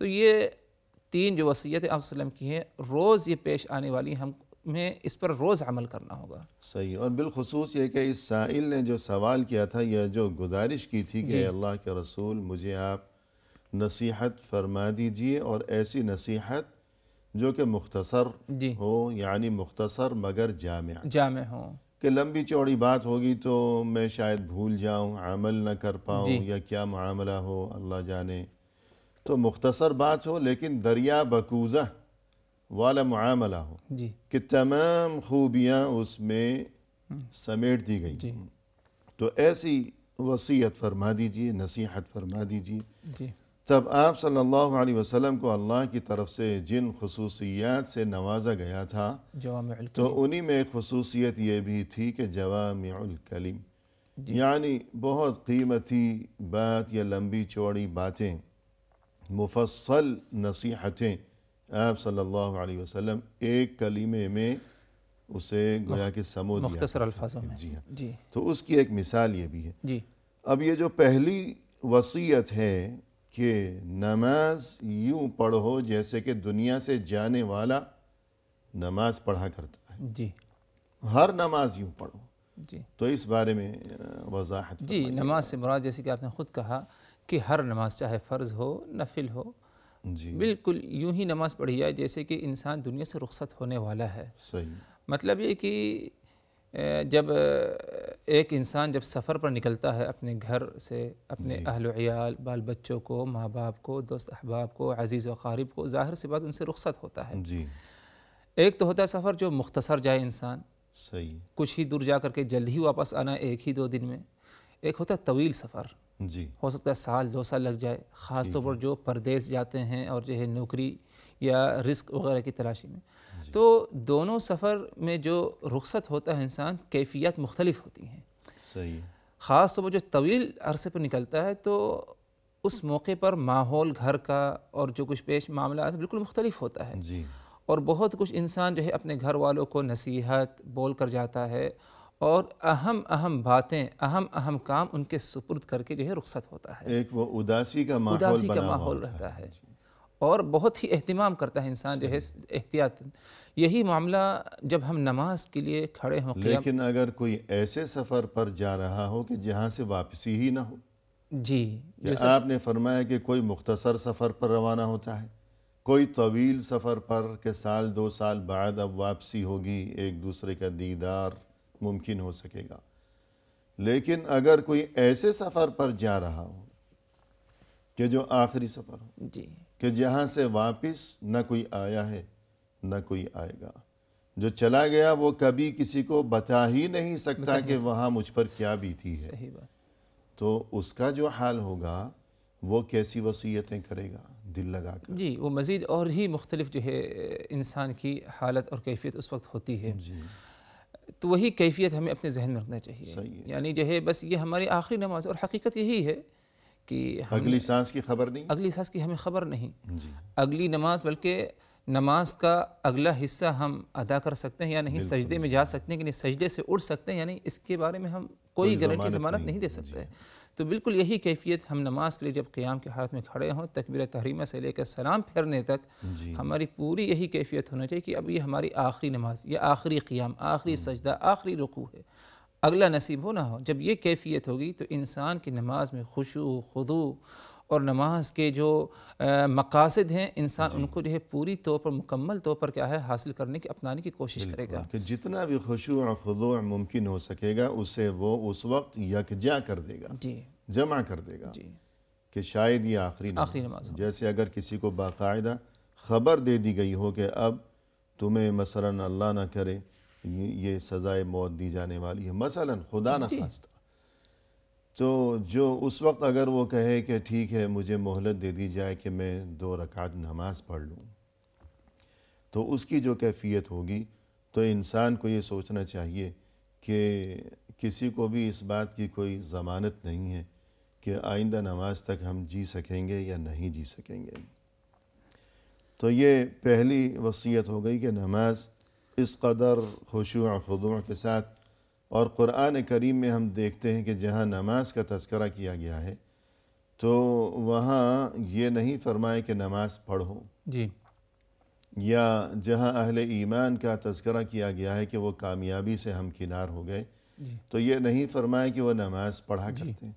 تو یہ 3 جو وصیتیں آپ صلی اللہ علیہ وسلم کی ہیں روز یہ پیش آنے والی ہیں، ہمیں اس پر روز عمل کرنا ہوگا۔ صحیح، اور بالخصوص یہ کہ اس سائل نے جو سوال کیا تھا یا جو گزارش کی تھی کہ اے اللہ کے رسول مجھے آپ نصیحت فرما دیجئے، اور ایسی نصیحت جو کہ مختصر ہو، یعنی مختصر مگر جامع ہوں، کہ لمبی چوڑی بات ہوگی تو میں شاید بھول جاؤں، عمل نہ کر پاؤں، یا کیا معاملہ ہو اللہ جانے، تو مختصر بات ہو لیکن دریا بکوزہ والا معاملہ ہو کہ تمام خوبیاں اس میں سمیٹ دی گئی، تو ایسی وصیت فرما دیجئے، نصیحت فرما دیجئے۔ تب آپ صلی اللہ علیہ وسلم کو اللہ کی طرف سے جن خصوصیات سے نوازا گیا تھا تو انہی میں ایک خصوصیت یہ بھی تھی کہ جوامع الکلم، یعنی بہت قیمتی بات یا لمبی چوڑی باتیں، مفصل نصیحتیں آپ صلی اللہ علیہ وسلم ایک کلمے میں اسے گویا کہ سمو دیا، مختصر الفاظوں میں۔ جی ہاں، تو اس کی ایک مثال یہ بھی ہے۔ اب یہ جو پہلی وصیت ہے کہ نماز یوں پڑھو جیسے کہ دنیا سے جانے والا نماز پڑھا کرتا ہے، ہر نماز یوں پڑھو، تو اس بارے میں وضاحت فرمائیے۔ نماز سے مراد جیسے کہ آپ نے خود کہا کہ ہر نماز چاہے فرض ہو نفل ہو، بالکل یوں ہی نماز پڑھی جائے جیسے کہ انسان دنیا سے رخصت ہونے والا ہے۔ صحیح، مطلب یہ کہ جب ایک انسان جب سفر پر نکلتا ہے اپنے گھر سے، اپنے اہل و عیال، بال بچوں کو، ماں باپ کو، دوست احباب کو، عزیز و اقارب کو، ظاہر سی بات ان سے رخصت ہوتا ہے۔ ایک تو ہوتا ہے سفر جو مختصر جائے انسان، صحیح، کچھ ہی دور جا کر کے جلد ہی واپس آنا، 1-2 دن میں۔ ایک ہوتا ہے طویل سفر، ہو سکتا ہے 1-2 سال لگ جائے، خاص طور پر جو پردیس جاتے ہیں اور جو ہے نوکری یا رزق وغیرہ کی تلاشی میں، تو دونوں سفر میں جو رخصت ہوتا ہے انسان، کیفیت مختلف ہوتی ہیں۔ صحیح، خاص طور پر جو طویل عرصے پر نکلتا ہے تو اس موقع پر ماحول گھر کا اور جو کچھ پیش معاملات بالکل مختلف ہوتا ہے، اور بہت کچھ انسان جو ہے اپنے گھر والوں کو نصیحت بول کر جاتا ہے، اور اہم باتیں، اہم کام ان کے سپرد کر کے جو ہے رخصت ہوتا ہے۔ ایک وہ اداسی کا ماحول رہتا ہے، اور بہت ہی اہتمام کرتا ہے انسان جو ہے احتیاط۔ یہی معاملہ جب ہم نماز کے لیے کھڑے ہوں، لیکن اگر کوئی ایسے سفر پر جا رہا ہو کہ جہاں سے واپسی ہی نہ ہو، آپ نے فرمایا کہ کوئی مختصر سفر پر روانہ ہوتا ہے، کوئی طویل سفر پر کہ 1-2 سال بعد اب واپسی ہوگی، ایک دوسرے کا دیدار ممکن ہو سکے گا، لیکن اگر کوئی ایسے سفر پر جا رہا ہو کہ جو آخری سفر ہو، کہ جہاں سے واپس نہ کوئی آیا ہے نہ کوئی آئے گا، جو چلا گیا وہ کبھی کسی کو بتا ہی نہیں سکتا کہ وہاں مجھ پر کیا بیتی ہے، صحیح بات، تو اس کا جو حال ہوگا وہ کیسی وصیتیں کرے گا دل لگا کر۔ وہ مزید اور ہی مختلف جو ہے انسان کی حالت اور کیفیت اس وقت ہوتی ہے، تو وہی کیفیت ہمیں اپنے ذہن میں رکھنا چاہیے، یعنی جو ہے بس یہ ہماری آخری نماز، اور حقیقت یہی ہے کہ اگلی سانس کی خبر نہیں، اگلی سانس کی ہمیں خبر نہیں، اگلی نماز، بلکہ نماز کا اگلا حصہ ہم ادا کر سکتے ہیں یا نہیں، سجدے میں جا سکتے ہیں کہ نہیں، سجدے سے اٹھ سکتے ہیں یا نہیں، اس کے بارے میں ہم کوئی گارنٹی ضمانت نہیں دے سکتے۔ تو بالکل یہی کیفیت ہم نماز کے لیے جب قیام کے حالت میں کھڑے ہوں، تکبیر تحریمہ سے لے کر سلام پھیرنے تک ہماری پوری یہی کیفیت ہونا چاہیے کہ اب یہ ہماری آخری نماز، یہ آخری قیام، آخری سجدہ، آخری رکوع ہے، اگلا نصیب ہو نہ ہو۔ جب یہ کیفیت ہوگی تو انسان کی نماز میں خشوع، خضوع اور نماز کے جو مقاصد ہیں، انسان ان کو جو ہے پوری طور پر، مکمل طور پر کیا ہے حاصل کرنے کی، اپنانے کی کوشش کرے گا، کہ جتنا بھی خشوع و خضوع ممکن ہو سکے گا اسے وہ اس وقت یکجا کر دے گا، جمع کر دے گا، کہ شاید یہ آخری نماز، جیسے اگر کسی کو باقاعدہ خبر دے دی گئی ہو کہ اب تمہیں مثلا اللہ نہ کرے یہ سزائے موت دی جانے والی ہے، مثلا خدا نہ خواستہ، تو جو اس وقت اگر وہ کہے کہ ٹھیک ہے مجھے مہلت دے دی جائے کہ میں 2 رکعت نماز پڑھ لوں، تو اس کی جو کیفیت ہوگی، تو انسان کو یہ سوچنا چاہیے کہ کسی کو بھی اس بات کی کوئی ضمانت نہیں ہے کہ آئندہ نماز تک ہم جی سکیں گے یا نہیں جی سکیں گے۔ تو یہ پہلی وصیت ہو گئی کہ نماز اس قدر خشوع و خضوع کے ساتھ، اور قرآن کریم میں ہم دیکھتے ہیں کہ جہاں نماز کا تذکرہ کیا گیا ہے تو وہاں یہ نہیں فرمائے کہ نماز پڑھو، جی یا جہاں اہل ایمان کا تذکرہ کیا گیا ہے کہ وہ کامیابی سے ہمکنار ہو گئے، جی تو یہ نہیں فرمائے کہ وہ نماز پڑھا کرتے،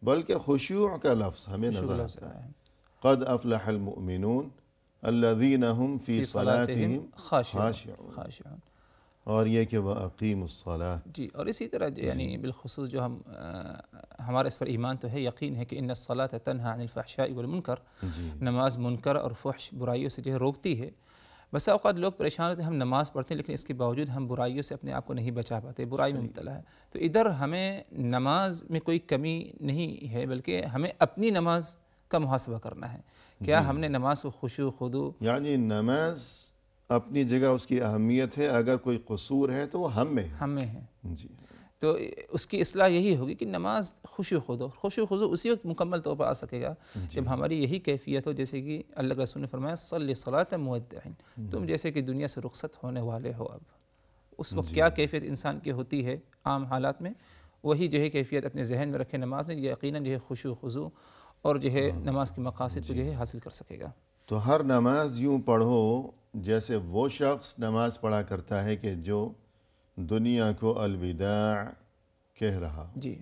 بلکہ خشوع کا لفظ ہمیں نظر شغلہ آتا ہے۔ سے قد افلح المؤمنون الذین هم فی فی صلاتہم صلاتہم خاشعون خاشعون، خاشعون۔ اور یہ کہ وَأَقِیمُوا الصَّلَاةَ۔ جی، اور اسی طرح یعنی بالخصوص جو ہمارا اس پر ایمان تو ہے، یقین ہے کہ ان الصلاۃ تنہی عن الفحشاء والمنکر، جی نماز منکر اور فحش برائیوں سے جو ہے روکتی ہے۔ بس اوقات لوگ پریشان ہوتے ہیں، ہم نماز پڑھتے ہیں لیکن اس کے باوجود ہم برائیوں سے اپنے آپ کو نہیں بچا پاتے، برائی میں مبتلا ہے۔ تو ادھر ہمیں نماز میں کوئی کمی نہیں ہے، بلکہ ہمیں اپنی نماز کا محاسبہ کرنا ہے۔ کیا ہم نے نماز کو خشوع خضوع، یعنی نماز اپنی جگہ اس کی اہمیت ہے، اگر کوئی قصور ہے تو وہ ہم میں ہے۔ ہم میں ہے، جی تو اس کی اصلاح یہی ہوگی کہ نماز خشوع خضوع اسی وقت مکمل طور پر آ سکے گا جب ہماری یہی کیفیت ہو، جیسے کہ اللہ کے رسول نے فرمایا صلی صلاۃ مودع، تم جیسے کہ دنیا سے رخصت ہونے والے ہو۔ اب اس وقت کیا کیفیت انسان کی ہوتی ہے عام حالات میں، وہی جو ہے کیفیت اپنے ذہن میں رکھے نماز میں، یقیناً جو ہے خشوع خضوع اور جو ہے نماز کے مقاصد کو جو ہے حاصل کر سکے گا۔ تو ہر نماز یوں پڑھو جیسے وہ شخص نماز پڑھا کرتا ہے کہ جو دنیا کو الوداع کہہ رہا ہو، جی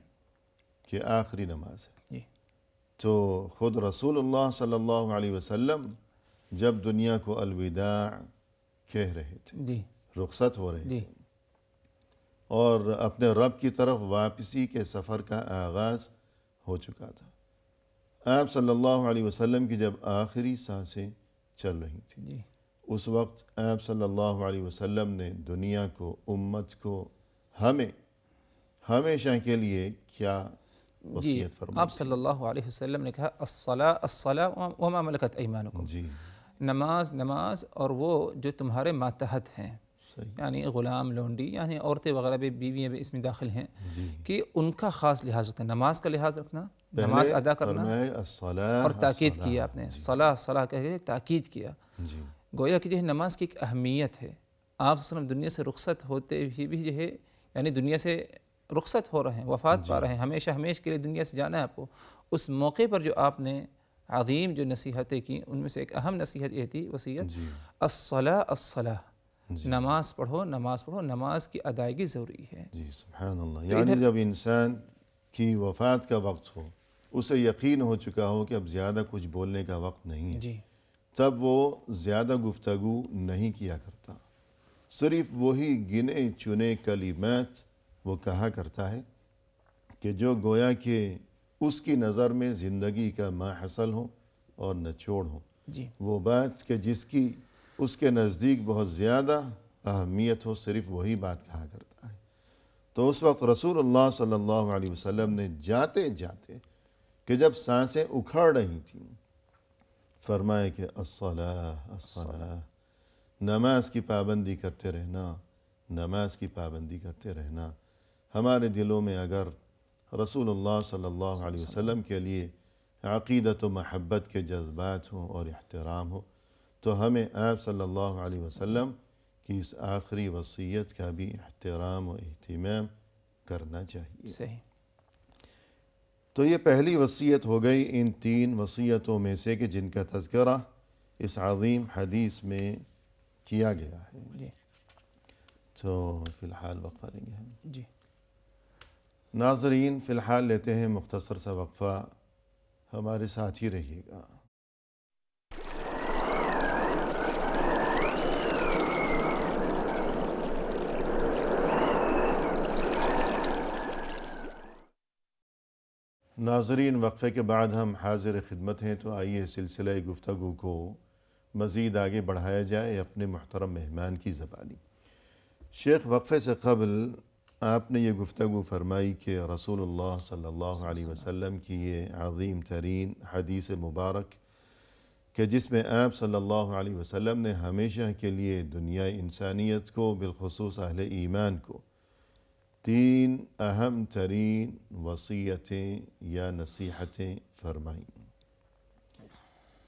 کہ آخری نماز ہے۔ جی تو خود رسول اللہ صلی اللہ علیہ وسلم جب دنیا کو الوداع کہہ رہے تھے، جی رخصت ہو رہے جی تھے، اور اپنے رب کی طرف واپسی کے سفر کا آغاز ہو چکا تھا، آپ صلی اللہ علیہ وسلم کی جب آخری سانسیں چل رہی تھیں، جی اس وقت آپ صلی اللہ علیہ وسلم نے دنیا کو، امت کو، ہمیں ہمیشہ کے لیے کیا وصیت فرمائی؟ آپ صلی اللہ علیہ وسلم نے کہا الصلاۃ وما ملکت ایمانکم، جی نماز نماز اور وہ جو تمہارے ماتحت ہیں، صحیح، یعنی غلام، لونڈی، یعنی عورتیں وغیرہ بھی، بیویاں بھی اس میں داخل ہیں، جی کہ ان کا خاص لحاظ رکھنا، نماز کا لحاظ رکھنا، نماز پہلے ادا کرنا، فرمائے الصلاۃ، اور تاکید کیا آپ نے، صلاح کہہ کے تاکید کیا۔ جی گویا کہ جو ہے نماز کی ایک اہمیت ہے۔ آپ صلی اللہ علیہ وسلم دنیا سے رخصت ہوتے ہی بھی جو ہے، یعنی دنیا سے رخصت ہو رہے ہیں، وفات پا رہے ہیں، ہمیشہ کے لیے دنیا سے جانا ہے آپ کو، اس موقع پر جو آپ نے عظیم جو نصیحتیں کی، ان میں سے ایک اہم نصیحت یہ تھی، وصیت، جی الصلاۃ، جی نماز پڑھو، نماز پڑھو، نماز کی ادائیگی ضروری ہے۔ جی سبحان اللہ۔ تو یعنی ادھر جب انسان کی وفات کا وقت ہو، اسے یقین ہو چکا ہو کہ اب زیادہ کچھ بولنے کا وقت نہیں ہے، جی تب وہ زیادہ گفتگو نہیں کیا کرتا، صرف وہی گنے چنے کلمات وہ کہا کرتا ہے کہ جو گویا کہ اس کی نظر میں زندگی کا ماحصل ہو اور نچوڑ ہو، جی وہ بات کہ جس کی اس کے نزدیک بہت زیادہ اہمیت ہو، صرف وہی بات کہا کرتا ہے۔ تو اس وقت رسول اللہ صلی اللہ علیہ وسلم نے جاتے جاتے کہ جب سانسیں اکھڑ رہی تھیں، فرمائے کہ الصلاۃ، نماز کی پابندی کرتے رہنا، نماز کی پابندی کرتے رہنا۔ ہمارے دلوں میں اگر رسول اللہ صلی اللہ علیہ وسلم کے لیے عقیدت و محبت کے جذبات ہوں اور احترام ہو، تو ہمیں آپ صلی اللہ علیہ وسلم کی اس آخری وصیت کا بھی احترام و اہتمام کرنا چاہیے۔ صحیح۔ تو یہ پہلی وصیت ہو گئی ان 3 وصیتوں میں سے کہ جن کا تذکرہ اس عظیم حدیث میں کیا گیا ہے۔ جی تو فی الحال وقفہ لیں گے ہم۔ جی ناظرین، فی الحال لیتے ہیں مختصر سا وقفہ، ہمارے ساتھ ہی رہیے گا۔ ناظرین، وقفے کے بعد ہم حاضر خدمت ہیں، تو آئیے سلسلہ گفتگو کو مزید آگے بڑھایا جائے اپنے محترم مہمان کی زبانی۔ شیخ، وقفے سے قبل آپ نے یہ گفتگو فرمائی کہ رسول اللہ صلی اللہ علیہ وسلم کی یہ عظیم ترین حدیث مبارک کہ جس میں آپ صلی اللہ علیہ وسلم نے ہمیشہ کے لیے دنیا انسانیت کو، بالخصوص اہل ایمان کو، 3 اہم ترین وصیتیں یا نصیحتیں فرمائیں۔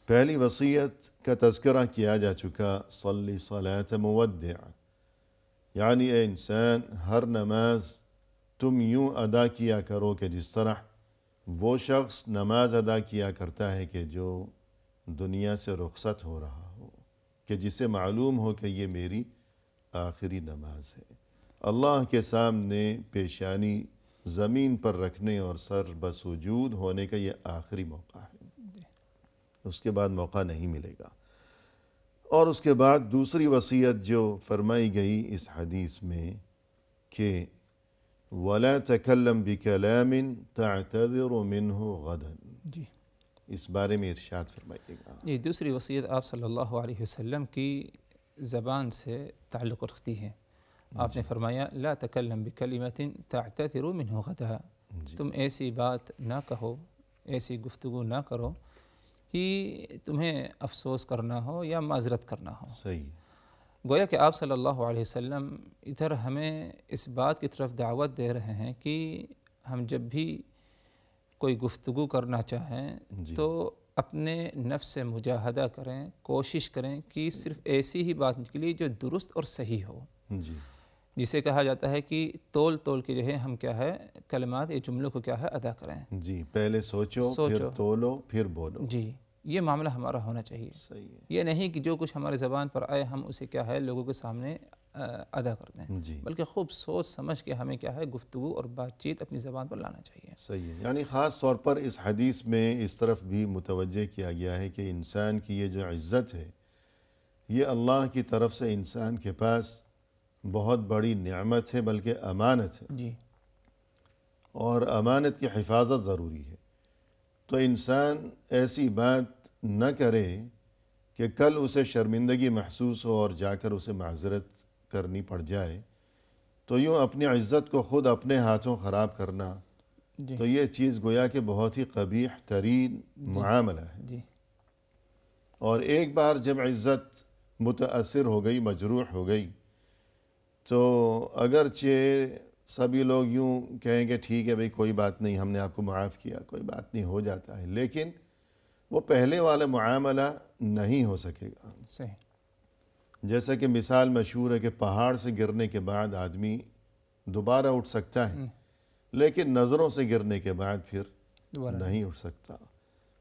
پہلی وصیت کا تذکرہ کیا جا چکا، صلی صلاۃ مودع، یعنی اے انسان، ہر نماز تم یوں ادا کیا کرو کہ جس طرح وہ شخص نماز ادا کیا کرتا ہے کہ جو دنیا سے رخصت ہو رہا ہو، کہ جسے معلوم ہو کہ یہ میری آخری نماز ہے، اللہ کے سامنے پیشانی زمین پر رکھنے اور سر بسجود ہونے کا یہ آخری موقع ہے، اس کے بعد موقع نہیں ملے گا۔ اور اس کے بعد دوسری وصیت جو فرمائی گئی اس حدیث میں کہ وَلَا تَكَلَّمْ بِكَلَامٍ تَعْتَذِرُ مِنْهُ غَدًا، جی اس بارے میں ارشاد فرمائیے گا۔ یہ دوسری وصیت آپ صلی اللہ علیہ وسلم کی زبان سے تعلق رکھتی ہے۔ آپ نے فرمایا لا تکلم بکلمۃ تعتذر منہ غدا، تم ایسی بات نہ کہو، ایسی گفتگو نہ کرو کہ تمہیں افسوس کرنا ہو یا معذرت کرنا ہو۔ صحیح، گویا کہ آپ صلی اللہ علیہ وسلم ادھر ہمیں اس بات کی طرف دعوت دے رہے ہیں کہ ہم جب بھی کوئی گفتگو کرنا چاہیں تو اپنے نفس سے مجاہدہ کریں، کوشش کریں کہ صرف ایسی ہی بات نکلی جو درست اور صحیح ہو، جی جسے کہا جاتا ہے کہ تول تول کے جو ہے ہم کیا ہے کلمات یا جملوں کو کیا ہے ادا کریں۔ جی، پہلے سوچو پھر تولو پھر بولو۔ جی، یہ معاملہ ہمارا ہونا چاہیے۔ صحیح ہے، یہ نہیں کہ جو کچھ ہمارے زبان پر آئے ہم اسے کیا ہے لوگوں کے سامنے ادا کر دیں، جی بلکہ خوب سوچ سمجھ کے ہمیں کیا ہے گفتگو اور بات چیت اپنی زبان پر لانا چاہیے۔ صحیح ہے، یعنی خاص طور پر اس حدیث میں اس طرف بھی متوجہ کیا گیا ہے کہ انسان کی یہ جو عزت ہے یہ اللہ کی طرف سے انسان کے پاس بہت بڑی نعمت ہے، بلکہ امانت ہے، جی اور امانت کی حفاظت ضروری ہے۔ تو انسان ایسی بات نہ کرے کہ کل اسے شرمندگی محسوس ہو اور جا کر اسے معذرت کرنی پڑ جائے، تو یوں اپنی عزت کو خود اپنے ہاتھوں خراب کرنا، جی تو یہ چیز گویا کہ بہت ہی قبیح ترین معاملہ ہے۔ جی اور ایک بار جب عزت متاثر ہو گئی، مجروح ہو گئی، تو اگرچہ سبھی لوگ یوں کہیں کہ ٹھیک ہے بھئی کوئی بات نہیں، ہم نے آپ کو معاف کیا، کوئی بات نہیں، ہو جاتا ہے، لیکن وہ پہلے والا معاملہ نہیں ہو سکے گا۔ صحیح، جیسا کہ مثال مشہور ہے کہ پہاڑ سے گرنے کے بعد آدمی دوبارہ اٹھ سکتا ہے، لیکن نظروں سے گرنے کے بعد پھر دوبارہ نہیں اٹھ سکتا۔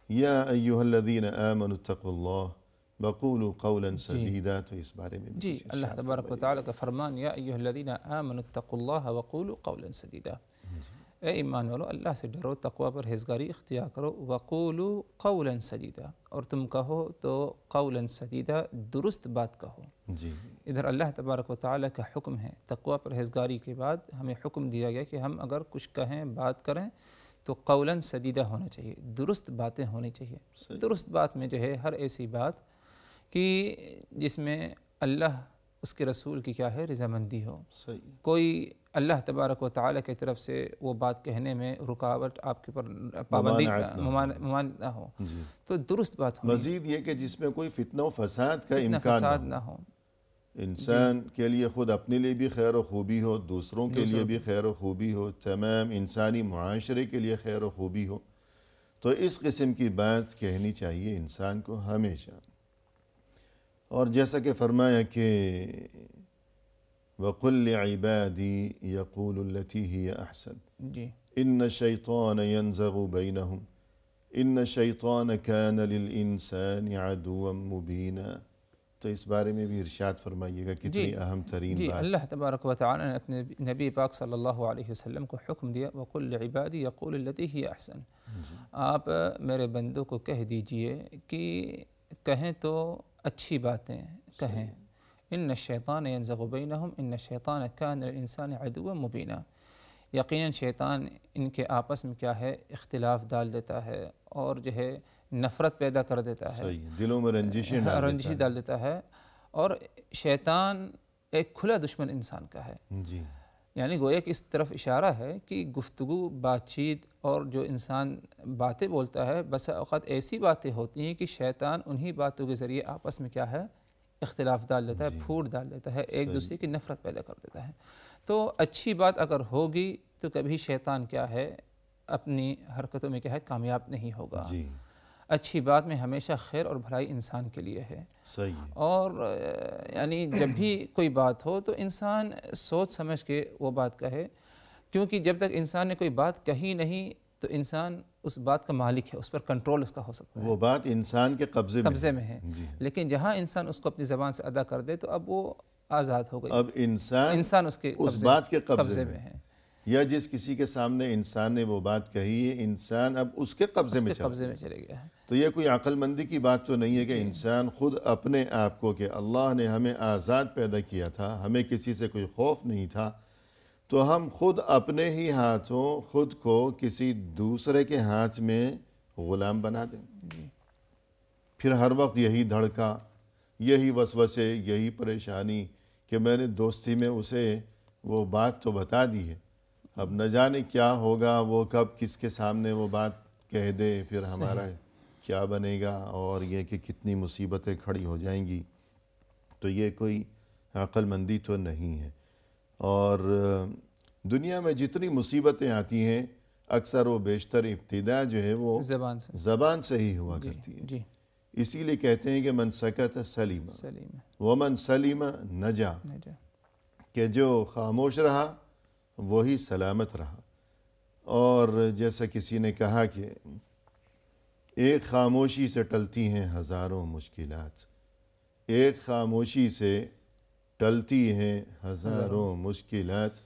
یا ایہا الذین آمنوا اتقوا اللہ وقولوا قولا سدیدا، تو اس بارے میں بھی جی کچھ اللہ ارشاد تبارک و فرمائیے۔ تعالیٰ کا فرمان یا ایھا الذین آمنوا اتقوا اللہ وقولوا قولا سدیدا، اے ایمان والو اللہ سے ڈرو، تقوی پرہیزگاری اختیار کرو، وقولوا قولا سدیدا، اور تم کہو تو قولا سدیدا درست بات کہو۔ جی ادھر اللہ تبارک و تعالیٰ کا حکم ہے، تقوی پرہیزگاری کے بعد ہمیں حکم دیا گیا کہ ہم اگر کچھ کہیں بات کریں تو قولاً سدیدہ ہونا چاہیے، درست باتیں ہونی چاہیے۔ درست بات میں جو ہے ہر ایسی بات کہ جس میں اللہ اس کے رسول کی کیا ہے رضامندی ہو، صحیح، کوئی اللہ تبارک و تعالیٰ کی طرف سے وہ بات کہنے میں رکاوٹ آپ کے پر پابندی ممانعت نہ ہو، جی تو درست بات ہونی، مزید یہ کہ جس میں کوئی فتنہ و فساد کا فتنہ امکان فساد نہ نہ ہو۔ ہو، انسان کے لیے خود اپنے لیے بھی خیر و خوبی ہو، دوسروں کے لیے بھی خیر و خوبی ہو، تمام انسانی معاشرے کے لیے خیر و خوبی ہو، تو اس قسم کی بات کہنی چاہیے انسان کو ہمیشہ۔ اور جیسا کہ فرمایا کہ وَقُلْ لِعِبَادِي يَقُولُ الَّتِي هِيَ أَحْسَنُ جی إِنَّ الشَّيْطَانَ يَنزَغُ بَيْنَهُمْ إِنَّ الشَّيْطَانَ كَانَ لِلْإِنسَانِ عَدُوًّا مُبِينًا، تو اس بارے میں بھی ارشاد فرمائیے گا، کتنی اہم ترین جی بات۔ اللہ تبارک و تعالیٰ نے اپنے نبی پاک صلی اللہ علیہ وسلم کو حکم دیا وَقُلْ لِعِبَادِي يَقُولُ الَّتِي هِيَ أَحْسَنُ، آپ میرے بندوں کو کہہ دیجئے کہ کہیں تو اچھی باتیں کہیں، ان الشیطان ینزغ بینہم ان الشیطان کان للانسان عدوا مبینا، یقیناً شیطان ان کے آپس میں کیا ہے اختلاف ڈال دیتا ہے اور جو ہے نفرت پیدا کر دیتا ہے، صحیح، دلوں میں رنجشیں ڈال دیتا ہے، اور شیطان ایک کھلا دشمن انسان کا ہے۔ جی یعنی گویا کہ اس طرف اشارہ ہے کہ گفتگو، بات چیت اور جو انسان باتیں بولتا ہے بس اوقات ایسی باتیں ہوتی ہیں کہ شیطان انہی باتوں کے ذریعے آپس میں کیا ہے اختلاف ڈال دیتا ہے، پھوٹ ڈال دیتا ہے، ایک دوسرے کی نفرت پیدا کر دیتا ہے۔ تو اچھی بات اگر ہوگی تو کبھی شیطان کیا ہے اپنی حرکتوں میں کیا ہے کامیاب نہیں ہوگا۔ جی اچھی بات میں ہمیشہ خیر اور بھلائی انسان کے لیے ہے، صحیح ہے، اور یعنی جب بھی کوئی بات ہو تو انسان سوچ سمجھ کے وہ بات کہے، کیونکہ جب تک انسان نے کوئی بات کہی نہیں تو انسان اس بات کا مالک ہے، اس پر کنٹرول اس کا ہو سکتا ہے، وہ بات انسان کے قبضے میں ہے۔ جی لیکن جہاں انسان اس کو اپنی زبان سے ادا کر دے تو اب وہ آزاد ہو گئی، اب انسان اس کے اس بات کے قبضے میں ہے، یا جس کسی کے سامنے انسان نے وہ بات کہی ہے، انسان اب اس کے قبضے میں چلے گیا ہے۔ تو یہ کوئی عقل مندی کی بات تو نہیں ہے کہ انسان خود اپنے آپ کو، کہ اللہ نے ہمیں آزاد پیدا کیا تھا، ہمیں کسی سے کوئی خوف نہیں تھا، تو ہم خود اپنے ہی ہاتھوں خود کو کسی دوسرے کے ہاتھ میں غلام بنا دیں، پھر ہر وقت یہی دھڑکا، یہی وسوسے، یہی پریشانی کہ میں نے دوستی میں اسے وہ بات تو بتا دی ہے، اب نہ جانے کیا ہوگا، وہ کب کس کے سامنے وہ بات کہہ دے، پھر ہمارا کیا بنے گا، اور یہ کہ کتنی مصیبتیں کھڑی ہو جائیں گی۔ تو یہ کوئی عقل مندی تو نہیں ہے۔ اور دنیا میں جتنی مصیبتیں آتی ہیں اکثر و بیشتر ابتدا جو ہے وہ زبان سے ہی ہوا کرتی ہے۔ اسی لیے کہتے ہیں کہ من سکت سلیم ومن سلیم نجا، کہ جو خاموش رہا وہی سلامت رہا۔ اور جیسا کسی نے کہا کہ ایک خاموشی سے ٹلتی ہیں ہزاروں مشکلات، ایک خاموشی سے ٹلتی ہیں ہزاروں مشکلات،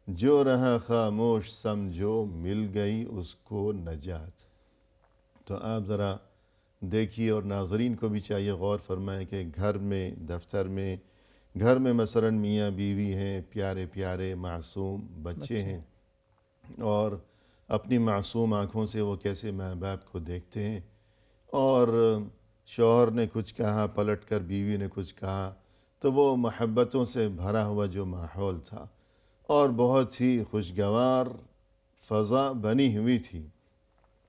جو رہا خاموش سمجھو مل گئی اس کو نجات۔ تو آپ ذرا دیکھیے، اور ناظرین کو بھی چاہیے غور فرمائیں کہ گھر میں، دفتر میں، گھر میں مثلا میاں بیوی ہیں، پیارے پیارے معصوم بچے ہیں، اور اپنی معصوم آنکھوں سے وہ کیسے ماں باپ کو دیکھتے ہیں، اور شوہر نے کچھ کہا، پلٹ کر بیوی نے کچھ کہا، تو وہ محبتوں سے بھرا ہوا جو ماحول تھا اور بہت ہی خوشگوار فضا بنی ہوئی تھی،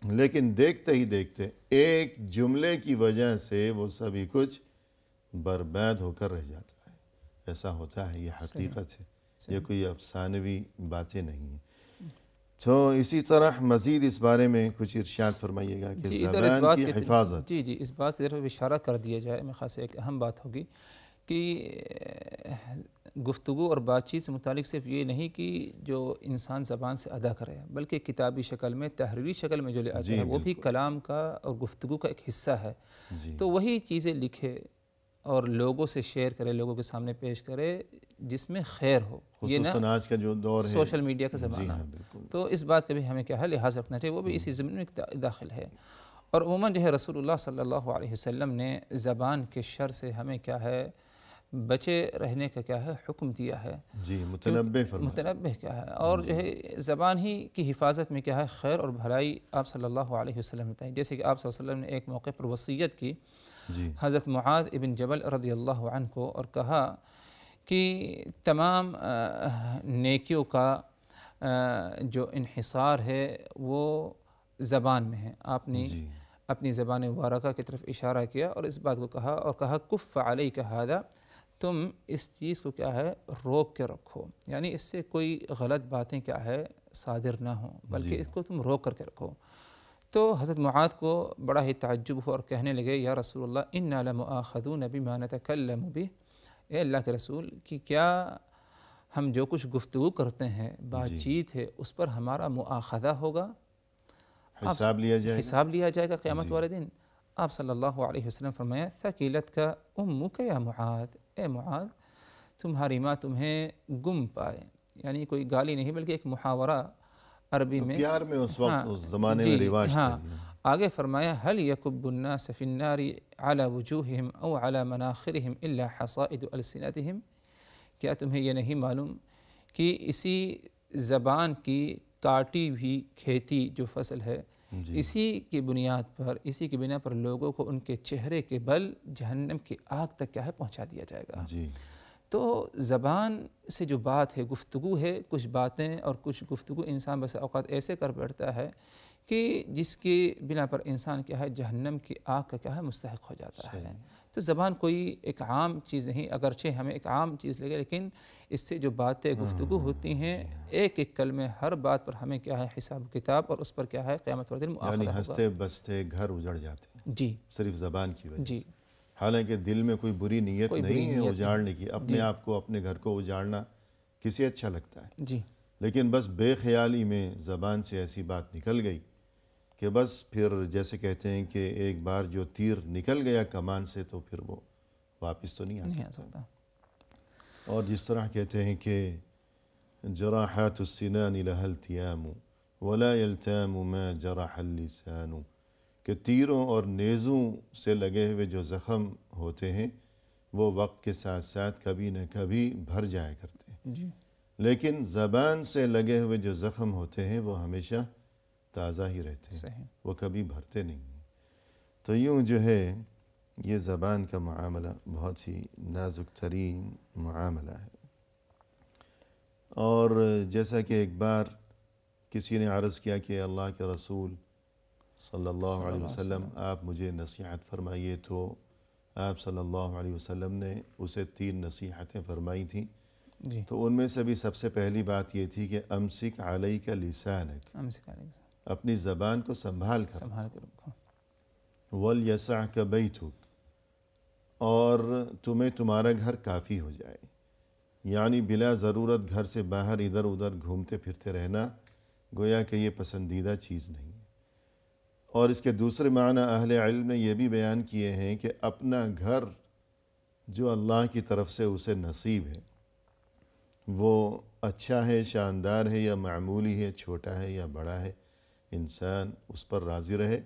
لیکن دیکھتے ہی دیکھتے ایک جملے کی وجہ سے وہ سبھی کچھ برباد ہو کر رہ جاتا ہے۔ ایسا ہوتا ہے، یہ حقیقت ہے، یہ کوئی افسانوی باتیں نہیں ہیں۔ تو اسی طرح مزید اس بارے میں کچھ ارشاد فرمائیے گا کہ زبان کی حفاظت۔ جی اس بات کی طرف اشارہ کر دیا جائے، میں خاص ایک اہم بات ہوگی کہ گفتگو اور بات چیت سے متعلق صرف یہ نہیں کہ جو انسان زبان سے ادا کرے، بلکہ کتابی شکل میں، تحریری شکل میں جو لے آتا ہے وہ بھی کلام کا اور گفتگو کا ایک حصہ ہے۔ تو وہی چیزیں لکھے اور لوگوں سے شیئر کرے، لوگوں کے سامنے پیش کرے جس میں خیر ہو، خصوصاً آج کا جو دور ہے سوشل میڈیا کا زمانہ، تو اس بات کا بھی ہمیں کیا ہے لحاظ رکھنا چاہیے، وہ بھی اسی ضمن میں داخل ہے۔ اور عموماً جو ہے رسول اللہ صلی اللہ علیہ وسلم نے زبان کے شر سے ہمیں کیا ہے بچے رہنے کا کیا ہے حکم دیا ہے، متنبہ کیا ہے، اور جو ہے زبان ہی کی حفاظت میں کیا ہے خیر اور بھلائی آپ صلی اللہ علیہ وسلم بتائیں۔ جیسے کہ آپ صلی اللہ علیہ وسلم نے ایک موقع پر وصیت کی حضرت معاذ ابن جبل رضی اللہ عنہ کو، اور کہا کہ تمام نیکیوں کا جو انحصار ہے وہ زبان میں ہے۔ آپ نے اپنی زبان مبارکہ کی طرف اشارہ کیا اور اس بات کو کہا، اور کہا کف علیک ھذا، تم اس چیز کو کیا ہے روک کے رکھو، یعنی اس سے کوئی غلط باتیں کیا ہے صادر نہ ہوں، بلکہ اس کو تم روک کر کے رکھو۔ تو حضرت معاذ کو بڑا ہی تعجب ہوا اور کہنے لگے یا رسول اللہ انا لمؤاخذون بما نتکلم بہ، اے اللہ کے رسول کہ کیا ہم جو کچھ گفتگو کرتے ہیں، بات چیت ہے، اس پر ہمارا مؤاخذہ ہوگا، حساب لیا جائے گا قیامت والے دن؟ آپ صلی اللہ علیہ وسلم فرمایا ثقیلتک امک یا معاذ، اے معاذ تمہاری ماں تمہیں گم پائے، یعنی کوئی گالی نہیں بلکہ ایک محاورہ عربی میں، پیار میں اس وقت اس زمانے میں رواج تھا۔ آگے فرمایا هل يكب الناس في النار على وجوههم او على مناخرهم الا حصائد السنتهم، کیا تمہیں یہ نہیں معلوم کہ اسی زبان کی کاٹی ہوئی کھیتی جو فصل ہے، اسی کی بنیاد پر، اسی کی بنا پر لوگوں کو ان کے چہرے کے بل جہنم کی آگ تک کیا ہے پہنچا دیا جائے گا۔ تو زبان سے جو بات ہے، گفتگو ہے، کچھ باتیں اور کچھ گفتگو انسان بس اوقات ایسے کر بیٹھتا ہے کہ جس کی بنا پر انسان کیا ہے جہنم کی آگ کا کیا ہے مستحق ہو جاتا ہے۔ تو زبان کوئی ایک عام چیز نہیں، اگرچہ ہمیں ایک عام چیز لگے، لیکن اس سے جو باتیں گفتگو ہوتی ہیں، ایک ایک کلمے ہر بات پر ہمیں کیا ہے حساب کتاب، اور اس پر کیا ہے قیامت والے دن مؤاخذہ ہوگا۔ یعنی ہنستے بستے گھر اجڑ جاتے ہیں صرف زبان کی وجہ سے، حالانکہ دل میں کوئی بری نیت نہیں ہے اجاڑنے کی، اپنے آپ کو، اپنے گھر کو اجاڑنا کسے اچھا لگتا ہے؟ لیکن بس بے خیالی میں زبان سے ایسی بات نکل گئی کہ بس پھر جیسے کہتے ہیں کہ ایک بار جو تیر نکل گیا کمان سے تو پھر وہ واپس تو نہیں آ سکتا۔ اور جس طرح کہتے ہیں کہ جراحات السنان لها التیام ولا يلتام ما جرح اللسان، کہ تیروں اور نیزوں سے لگے ہوئے جو زخم ہوتے ہیں وہ وقت کے ساتھ ساتھ کبھی نہ کبھی بھر جایا کرتے ہیں، جی، لیکن زبان سے لگے ہوئے جو زخم ہوتے ہیں وہ ہمیشہ تازہ ہی رہتے ہیں، صحیح، وہ کبھی بھرتے نہیں ہیں۔ تو یوں جو ہے یہ زبان کا معاملہ بہت ہی نازک ترین معاملہ ہے۔ اور جیسا کہ ایک بار کسی نے عرض کیا کہ اللہ کے رسول صلی اللہ علیہ وسلم آپ مجھے نصیحت فرمائیے، تو آپ صلی اللہ علیہ وسلم نے اسے 3 نصیحتیں فرمائی تھیں، جی، تو ان میں سے بھی سب سے پہلی بات یہ تھی کہ امسک علیک لسانک، امسک علیک، اپنی زبان کو سنبھال کر، سنبھال کے رکھو، وَلْيَسَعْكَ بَيْتُكَ، اور تمہیں تمہارا گھر کافی ہو جائے، یعنی بلا ضرورت گھر سے باہر ادھر ادھر گھومتے پھرتے رہنا گویا کہ یہ پسندیدہ چیز نہیں ہے۔ اور اس کے دوسرے معنی اہل علم نے یہ بھی بیان کیے ہیں کہ اپنا گھر جو اللہ کی طرف سے اسے نصیب ہے وہ اچھا ہے، شاندار ہے یا معمولی ہے، چھوٹا ہے یا بڑا ہے، انسان اس پر راضی رہے،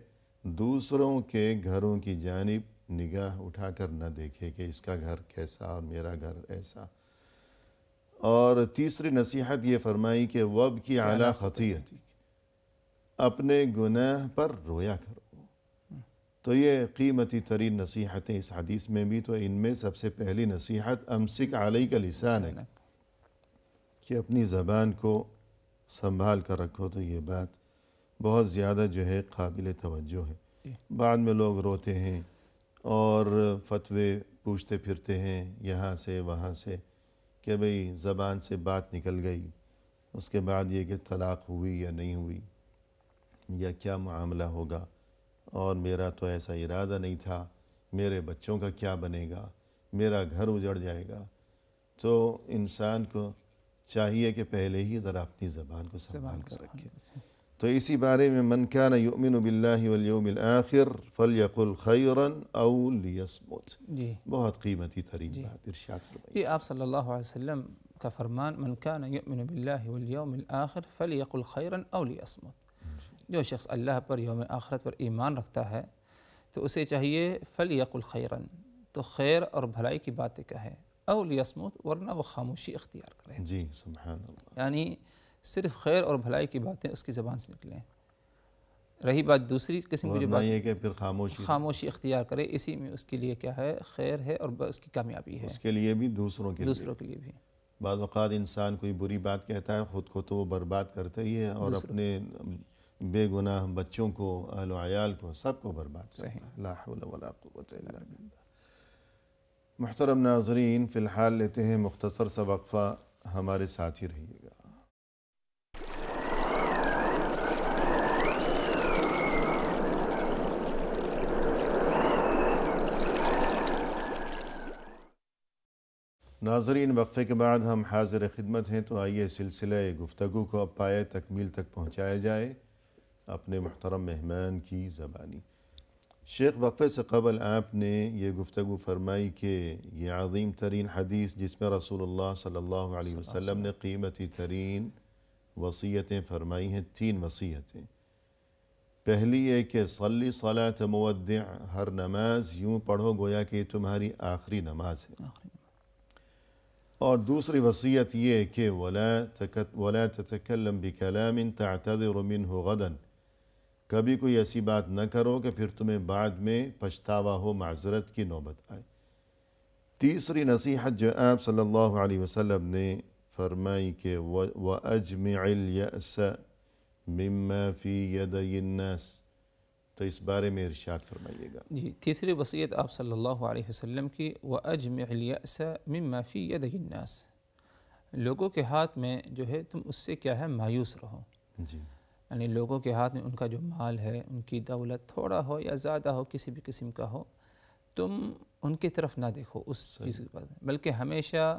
دوسروں کے گھروں کی جانب نگاہ اٹھا کر نہ دیکھے کہ اس کا گھر کیسا اور میرا گھر ایسا۔ اور تیسری نصیحت یہ فرمائی کہ وَابْكِ عَلَىٰ خَطِيئَتِكَ، اپنے گناہ پر رویا کرو۔ تو یہ قیمتی ترین نصیحتیں اس حدیث میں بھی، تو ان میں سب سے پہلی نصیحت امسک علیک لسانک، کہ اپنی زبان کو سنبھال کر رکھو۔ تو یہ بات بہت زیادہ جو ہے قابل توجہ ہے۔ بعد میں لوگ روتے ہیں اور فتوے پوچھتے پھرتے ہیں یہاں سے وہاں سے کہ بھئی زبان سے بات نکل گئی، اس کے بعد یہ کہ طلاق ہوئی یا نہیں ہوئی یا کیا معاملہ ہوگا، اور میرا تو ایسا ارادہ نہیں تھا، میرے بچوں کا کیا بنے گا، میرا گھر اجڑ جائے گا۔ تو انسان کو چاہیے کہ پہلے ہی ذرا اپنی زبان کو سنبھال کر رکھے۔ تو اسی بارے میں من کان یؤمن باللہ والیوم الآخر فلیقل خیرا او لیصمت، جی، بہت قیمتی ترین بات ارشاد فرمائیے۔ یہ آپ صلی اللہ علیہ وسلم کا فرمان، من کان یؤمن باللہ والیوم الآخر فلیقل خیرا او لیصمت، جو شخص اللہ پر، یوم آخرت پر ایمان رکھتا ہے تو اسے چاہیے فلیقل خیرا، تو خیر اور بھلائی کی باتیں کہے، او لیصمت، ورنہ وہ خاموشی اختیار کرے۔ جی سبحان اللہ۔ یعنی صرف خیر اور بھلائی کی باتیں اس کی زبان سے نکلیں۔ رہی بات دوسری قسم کی جو ورنہ بات، یہ کہ پھر خاموشی اختیار کرے، اسی میں اس کے لیے کیا ہے، خیر ہے اور اس کی کامیابی ہے، اس کے لیے بھی دوسروں کے لیے۔ دوسروں کے لیے بھی۔ بعض اوقات انسان کوئی بری بات کہتا ہے، خود کو تو وہ برباد کرتا ہی ہے، اور اپنے بے گناہ بچوں کو، اہل و عیال کو، سب کو برباد کرتا ہے۔ لا حول ولا قوت الا باللہ۔ محترم ناظرین، فی الحال لیتے ہیں مختصر سا وقفہ، ہمارے ساتھ ہی رہیے گا۔ ناظرین، وقفے کے بعد ہم حاضر خدمت ہیں، تو آئیے سلسلہ گفتگو کو اب پائے تکمیل تک پہنچایا جائے اپنے محترم مہمان کی زبانی۔ شیخ، وقفے سے قبل آپ نے یہ گفتگو فرمائی کہ یہ عظیم ترین حدیث جس میں رسول اللہ صلی اللہ علیہ وسلم نے قیمتی ترین وصیتیں فرمائی ہیں، 3 وصیتیں۔ پہلی ہے کہ صلی صلاۃ مودع، ہر نماز یوں پڑھو گویا کہ یہ تمہاری آخری نماز ہے۔ اور دوسری وصیت یہ کہ وَلَا تَتَكَلَّمْ بِكَلَامٍ تَعْتَذِرُ مِنْهُ غَدًا، کبھی کوئی ایسی بات نہ کرو کہ پھر تمہیں بعد میں پچھتاوا ہو، معذرت کی نوبت آئے۔ تیسری نصیحت جو آپ صلی اللہ علیہ وسلم نے فرمائی کہ وَأَجْمِعِ الْيَأْسَ مِمَّا فِي يَدَيِ النَّاسِ، تو اس بارے میں ارشاد فرمائیے گا۔ جی، تیسری وصیت آپ صلی اللہ علیہ وسلم کی، وَأَجْمِعِ الْيَأْسَ مِمَّا فِي يَدَيِ النَّاسِ، لوگوں کے ہاتھ میں جو ہے تم اس سے کیا ہے، مایوس رہو۔ جی، یعنی لوگوں کے ہاتھ میں ان کا جو مال ہے، ان کی دولت، تھوڑا ہو یا زیادہ ہو، کسی بھی قسم کا ہو، تم ان کی طرف نہ دیکھو اس چیز کے بعد، بلکہ ہمیشہ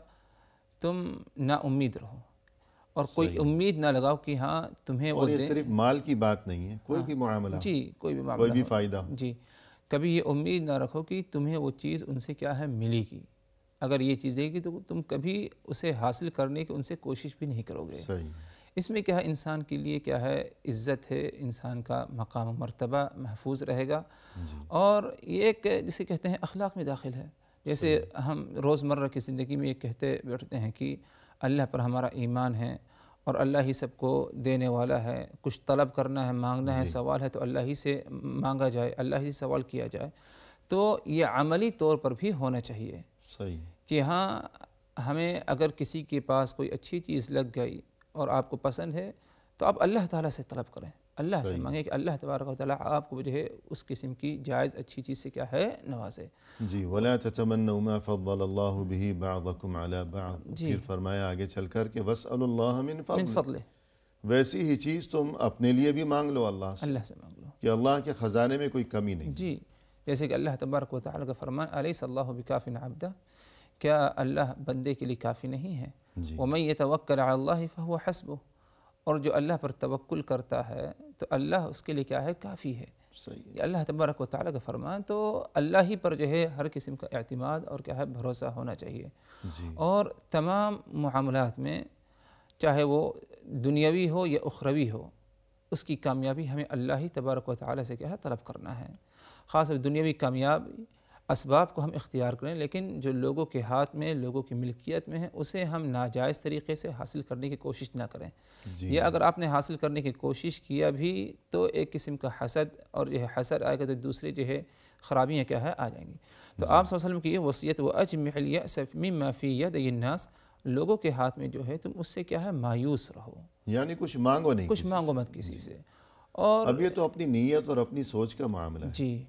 تم نا امید رہو، اور کوئی امید نہ لگاؤ کہ ہاں تمہیں وہ اور یہ دیں. صرف مال کی بات نہیں ہے، کوئی بھی معاملہ، جی کوئی بھی معاملہ کوئی بھی ہو. فائدہ. جی کبھی یہ امید نہ رکھو کہ تمہیں وہ چیز ان سے کیا ہے ملے گی. اگر یہ چیز دے گی تو تم کبھی اسے حاصل کرنے کی ان سے کوشش بھی نہیں کرو گے. صحیح. اس میں کیا ہے انسان کے لیے کیا ہے عزت ہے، انسان کا مقام و مرتبہ محفوظ رہے گا. اور یہ ایک جسے کہتے ہیں اخلاق میں داخل ہے. جیسے ہم روزمرہ کی زندگی میں یہ کہتے بیٹھتے ہیں کہ اللہ پر ہمارا ایمان ہے اور اللہ ہی سب کو دینے والا ہے. کچھ طلب کرنا ہے، مانگنا ہے، سوال ہے تو اللہ ہی سے مانگا جائے، اللہ ہی سے سوال کیا جائے. تو یہ عملی طور پر بھی ہونا چاہیے. صحیح. کہ ہاں ہمیں اگر کسی کے پاس کوئی اچھی چیز لگ گئی اور آپ کو پسند ہے تو آپ اللہ تعالیٰ سے طلب کریں، اللہ سے مانگیں کہ اللہ تبارک و تعالیٰ آپ کو جو ہے اس قسم کی جائز اچھی چیز سے کیا ہے نوازے. جی وَلَا تَتَمَنَّوْا مَا فَضَّلَ اللَّهُ بِهِ بَعْضَكُمْ عَلَى بَعْضٍ. پھر فرمایا آگے چل کر کہ وَاسْأَلُوا اللَّهَ مِن من فَضْلِهِ. فضلہ، ویسی ہی چیز تم اپنے لیے بھی مانگ لو اللہ سے، اللہ سے مانگ لو. کہ اللہ کے خزانے میں کوئی کمی نہیں. جی جیسے کہ اللہ تبارک و تعالیٰ کا فرمان الیس اللہ بکاف عبدہ، کیا اللہ بندے کے لیے کافی نہیں ہے. ومن یتوکل علی اللہ فہو حسبہ، اور جو اللہ پر توکل کرتا ہے تو اللہ اس کے لیے کیا ہے کافی ہے. صحیح. اللہ تبارک و تعالیٰ کا فرمان، تو اللہ ہی پر جو ہے ہر قسم کا اعتماد اور کیا ہے بھروسہ ہونا چاہیے. اور تمام معاملات میں چاہے وہ دنیاوی ہو یا اخروی ہو، اس کی کامیابی ہمیں اللہ ہی تبارک و تعالیٰ سے کیا ہے طلب کرنا ہے. خاص طور دنیاوی کامیابی اسباب کو ہم اختیار کریں، لیکن جو لوگوں کے ہاتھ میں، لوگوں کی ملکیت میں ہے، اسے ہم ناجائز طریقے سے حاصل کرنے کی کوشش نہ کریں. یا اگر آپ نے حاصل کرنے کی کوشش کیا بھی تو ایک قسم کا حسد، اور یہ حسد آئے گا تو دوسرے جو ہے خرابیاں کیا ہے آ جائیں گی. تو آپ صلی اللہ علیہ وسلم کی یہ وصیت وَأَجْمِعِ الْيَأْسَ مِمَّا فِي يَدَيِ النَّاسِ، لوگوں کے ہاتھ میں جو ہے تم اس سے کیا ہے مایوس رہو، یعنی کچھ مانگو نہیں، کچھ مانگو مت کسی سے. اور اب یہ تو اپنی نیت اور اپنی سوچ کا معاملہ ہے. جی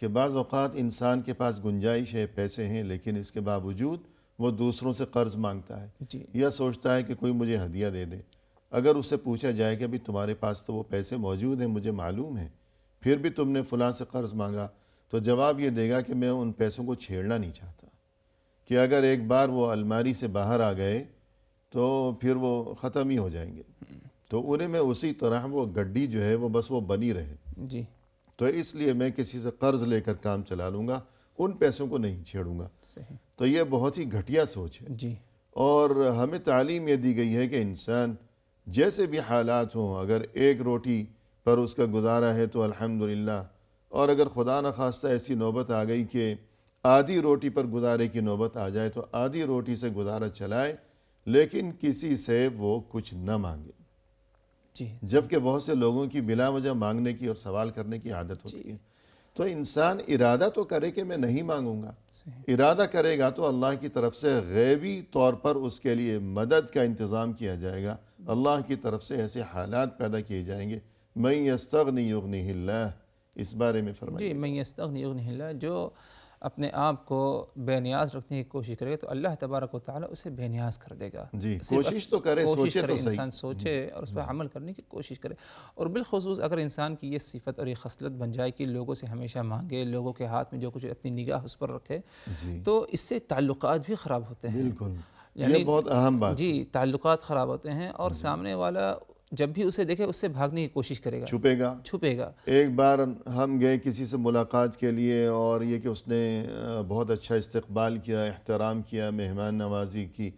کہ بعض اوقات انسان کے پاس گنجائش ہے، پیسے ہیں، لیکن اس کے باوجود وہ دوسروں سے قرض مانگتا ہے جی یا سوچتا ہے کہ کوئی مجھے ہدیہ دے دے. اگر اس سے پوچھا جائے کہ ابھی تمہارے پاس تو وہ پیسے موجود ہیں، مجھے معلوم ہے، پھر بھی تم نے فلاں سے قرض مانگا، تو جواب یہ دے گا کہ میں ان پیسوں کو چھیڑنا نہیں چاہتا. کہ اگر ایک بار وہ الماری سے باہر آ گئے تو پھر وہ ختم ہی ہو جائیں گے. تو انہیں میں اسی طرح وہ گڈی جو ہے وہ بس وہ بنی رہے. جی تو اس لیے میں کسی سے قرض لے کر کام چلا لوں گا، ان پیسوں کو نہیں چھیڑوں گا. صحیح. تو یہ بہت ہی گھٹیا سوچ ہے. جی اور ہمیں تعلیم یہ دی گئی ہے کہ انسان جیسے بھی حالات ہوں، اگر ایک روٹی پر اس کا گزارا ہے تو الحمدللہ، اور اگر خدا نخواستہ ایسی نوبت آ گئی کہ آدھی روٹی پر گزارے کی نوبت آ جائے تو آدھی روٹی سے گزارا چلائے، لیکن کسی سے وہ کچھ نہ مانگے. جی جبکہ بہت سے لوگوں کی بلا وجہ مانگنے کی اور سوال کرنے کی عادت ہوتی ہے. تو انسان ارادہ تو کرے کہ میں نہیں مانگوں گا. ارادہ کرے گا تو اللہ کی طرف سے غیبی طور پر اس کے لیے مدد کا انتظام کیا جائے گا. اللہ کی طرف سے ایسے حالات پیدا کیے جائیں گے. مَن يَسْتَغْنِ يُغْنِهِ اللَّهِ، اس بارے میں فرمائیے. جی مَن يَسْتَغْنِ يُغْنِهِ اللَّهِ، جو اپنے آپ کو بے نیاز رکھنے کی کوشش کرے گا تو اللہ تبارک و تعالیٰ اسے بے نیاز کر دے گا. جی کوشش تو کرے، سوچے تو صحیح. انسان سوچے اور اس پر عمل کرنے کی کوشش کرے. اور بالخصوص اگر انسان کی یہ صفت اور یہ خصلت بن جائے کہ لوگوں سے ہمیشہ مانگے، لوگوں کے ہاتھ میں جو کچھ اپنی نگاہ اس پر رکھے، تو اس سے تعلقات بھی خراب ہوتے ہیں. بالکل، یہ بہت اہم بات. جی تعلقات خراب ہوتے ہیں، اور سامنے والا جب بھی اسے دیکھے اس سے بھاگنے کی کوشش کرے گا، چھپے گا. ایک بار ہم گئے کسی سے ملاقات کے لیے، اور یہ کہ اس نے بہت اچھا استقبال کیا، احترام کیا، مہمان نوازی کی،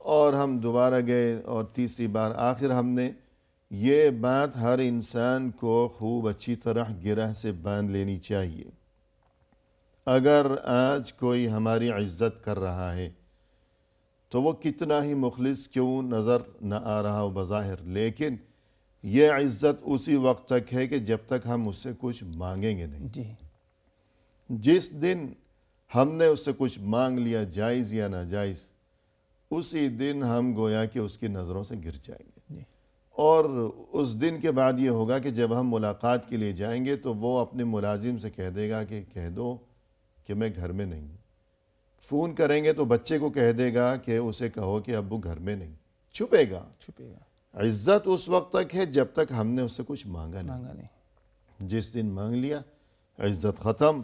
اور ہم دوبارہ گئے اور تیسری بار. آخر ہم نے یہ بات ہر انسان کو خوب اچھی طرح گرہ سے باندھ لینی چاہیے. اگر آج کوئی ہماری عزت کر رہا ہے تو وہ کتنا ہی مخلص کیوں نظر نہ آ رہا ہو بظاہر، لیکن یہ عزت اسی وقت تک ہے کہ جب تک ہم اس سے کچھ مانگیں گے نہیں. جی جس دن ہم نے اس سے کچھ مانگ لیا، جائز یا ناجائز، اسی دن ہم گویا کہ اس کی نظروں سے گر جائیں گے. اور اس دن کے بعد یہ ہوگا کہ جب ہم ملاقات کے لیے جائیں گے تو وہ اپنے ملازم سے کہہ دے گا کہ کہہ دو کہ میں گھر میں نہیں ہوں. فون کریں گے تو بچے کو کہہ دے گا کہ اسے کہو کہ ابو گھر میں نہیں. چھپے گا. عزت اس وقت تک ہے جب تک ہم نے اس سے کچھ مانگا نہیں. جس دن مانگ لیا، عزت ختم،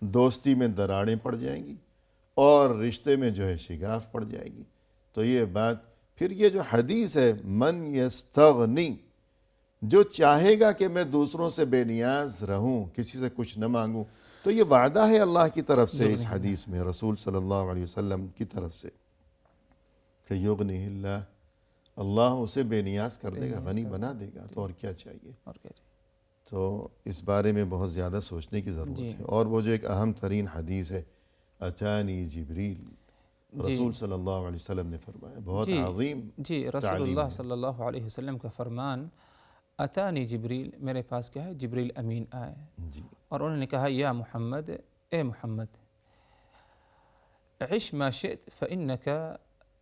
دوستی میں دراڑیں پڑ جائیں گی اور رشتے میں جو ہے شگاف پڑ جائے گی. تو یہ بات پھر یہ جو حدیث ہے من یستغنی، جو چاہے گا کہ میں دوسروں سے بے نیاز رہوں، کسی سے کچھ نہ مانگوں، تو یہ وعدہ ہے اللہ کی طرف سے اس حدیث میں، رسول صلی اللہ علیہ وسلم کی طرف سے، کہ یغنیہ اللہ، اللہ اسے بے نیاز کر دے گا، غنی بنا دے گا، تو اور کیا چاہیے؟ اور کیا چاہیے؟ تو اس بارے میں بہت زیادہ سوچنے کی ضرورت ہے۔ اور وہ جو ایک اہم ترین حدیث ہے، اتانی جبریل، رسول صلی اللہ علیہ وسلم نے فرمایا، بہت عظیم جی رسول اللہ صلی اللہ علیہ وسلم کا فرمان، اتانی جبریل، میرے پاس کیا ہے؟ جبریل امین آئے، جی، اور انہوں نے کہا یا محمد، اے محمد، عش ما شئت فإنک